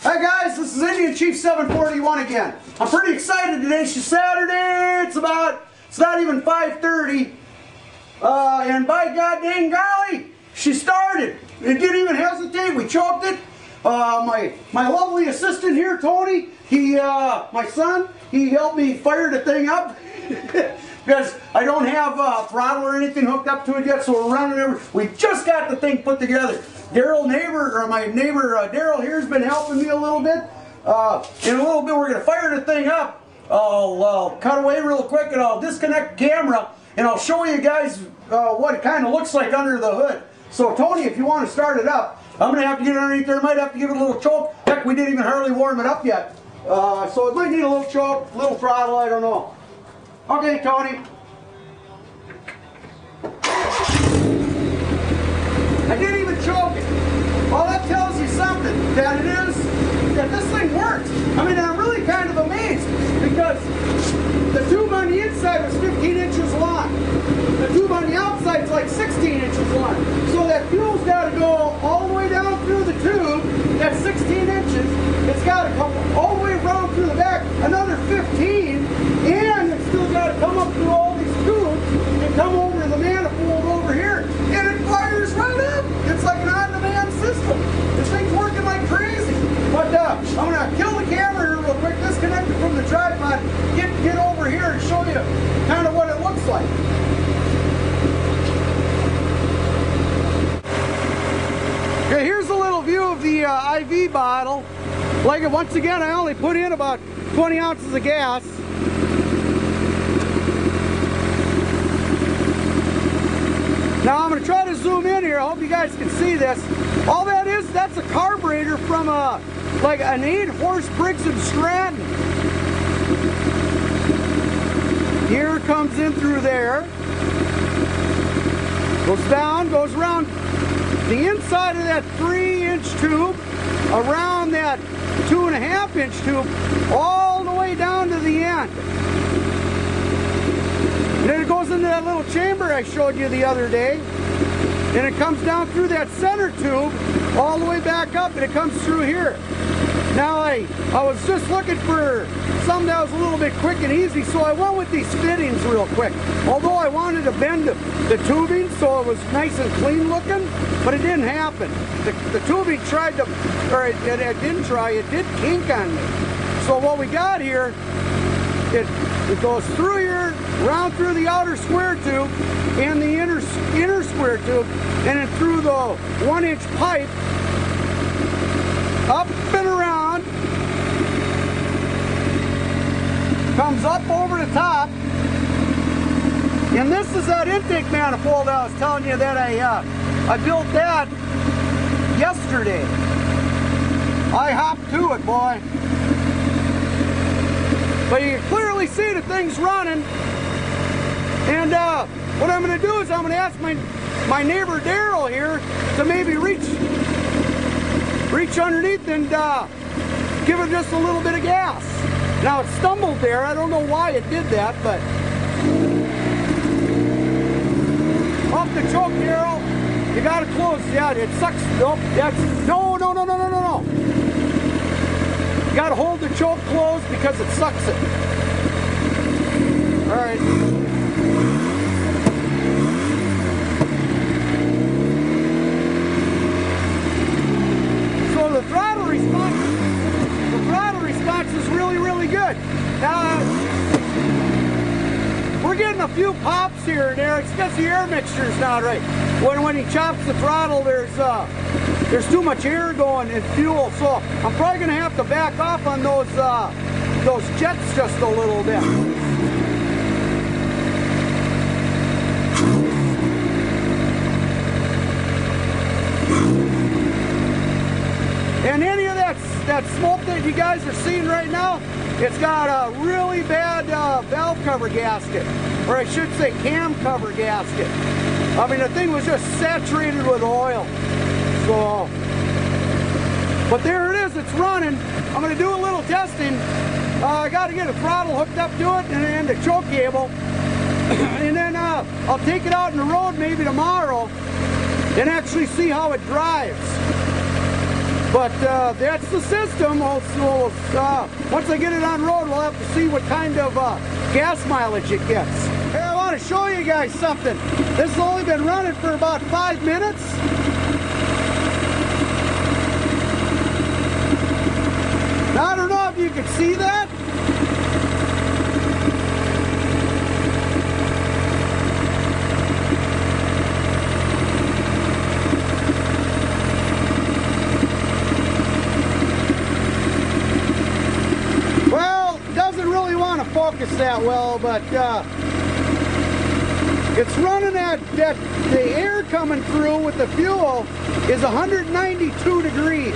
Hi guys, this is Indian Chief 741 again. I'm pretty excited today. It's Saturday. It's not even 5:30. And by god dang golly, she started. It didn't even hesitate. We choked it. My lovely assistant here, Tony, my son, he helped me fire the thing up. Because I don't have throttle or anything hooked up to it yet, so we're running over. We just got the thing put together. My neighbor Daryl here has been helping me a little bit. In a little bit we're going to fire the thing up. I'll cut away real quick and I'll disconnect the camera and I'll show you guys what it kind of looks like under the hood. So Tony, if you want to start it up, I'm going to have to get it underneath there. I might have to give it a little choke. Heck, we didn't even hardly warm it up yet. So it might need a little choke, a little throttle, I don't know. Okay, Tony. I didn't even choke it. Well, that tells you something, that this thing works. I mean, I'm really kind of amazed because the tube on the inside was 15 inches long. The tube on the outside is like 16 inches long. So that fuel's got to go all the way down through the tube, that's 16 inches. It's got to come all the way around through the back, another 15, and it's still got to come up through all these tubes and come over to the manifold over here. And it fires right up. It's like an on-demand system. This thing's working like crazy. But I'm going to kill the camera here real quick, disconnect it from the tripod, get over here and show you kind of what it looks like. Okay, here's a little view of the IV bottle. Like once again, I only put in about 20 ounces of gas. Now I'm going to try to zoom in here. I hope you guys can see this. All that is, that's a carburetor from like an 8-horse Briggs & Stratton. Here comes in through there. Goes down, goes around the inside of that 3-inch tube, around that 2.5-inch tube, all the way down to the end. And then it goes into that little chamber I showed you the other day. And it comes down through that center tube, all the way back up, and it comes through here. Now I was just looking for something that was a little bit quick and easy, so I went with these fittings real quick. Although I wanted to bend the tubing so it was nice and clean looking, but it didn't happen. The tubing tried to, or it didn't try, it did kink on me. So what we got here, it goes through here, round through the outer square tube and the inner square tube, and then through the 1-inch pipe, up and around, comes up over the top, and this is that intake manifold I was telling you that I built that yesterday. I hopped to it, boy. But you can clearly see the thing's running. And what I'm going to do is I'm going to ask my neighbor Daryl here to maybe reach underneath and give it just a little bit of gas. Now it stumbled there. I don't know why it did that, but off the choke, Daryl. You got to close. Yeah, it sucks. Nope. No. You got to hold the choke closed because it sucks it. All right. So the throttle response is really, really good. Now we're getting a few pops here and there. It's because the air mixture's not right. When he chops the throttle, there's too much air going in fuel, so I'm probably going to have to back off on those jets just a little bit. And any of that smoke that you guys are seeing right now, it's got a really bad valve cover gasket, or I should say cam cover gasket. I mean, the thing was just saturated with oil. So, but there it is, it's running. I'm going to do a little testing. I got to get a throttle hooked up to it and the choke cable. And then I'll take it out on the road maybe tomorrow and actually see how it drives. But that's the system. Also, once I get it on road, we'll have to see what kind of gas mileage it gets. Hey, I want to show you guys something. This has only been running for about 5 minutes. Now, I don't know if you can see that. Focus that well, but it's running at the air coming through with the fuel is 192 degrees.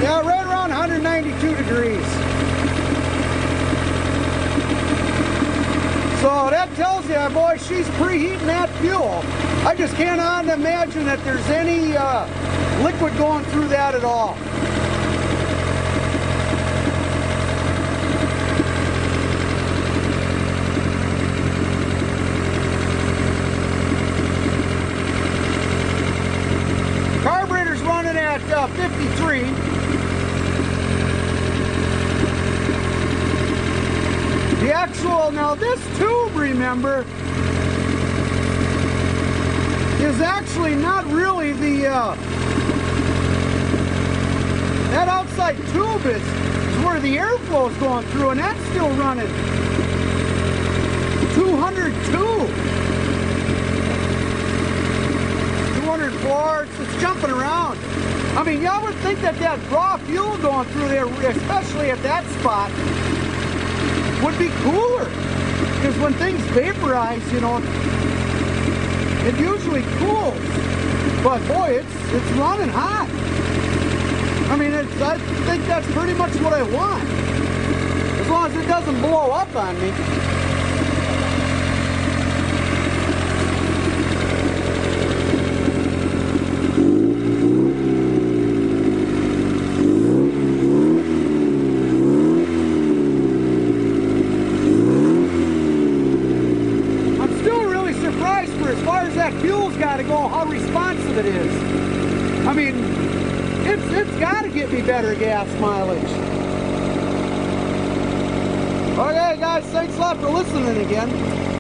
Right around 192 degrees. So that tells you, boy, she's preheating that fuel. I just cannot imagine that there's any liquid going through that at all. Carburetor's running at 53. The actual, now this tube, remember, is actually not really the, that outside tube is where the airflow is going through, and that's still running 202. 204, it's jumping around. I mean, y'all would think that that raw fuel going through there, especially at that spot, would be cooler. Because when things vaporize, you know, it usually cools. But boy, it's running hot. I mean, I think that's pretty much what I want. As long as it doesn't blow up on me. As far as that fuel's got to go, how responsive it is. I mean, it's got to get me better gas mileage. Okay, guys, thanks a lot for listening again.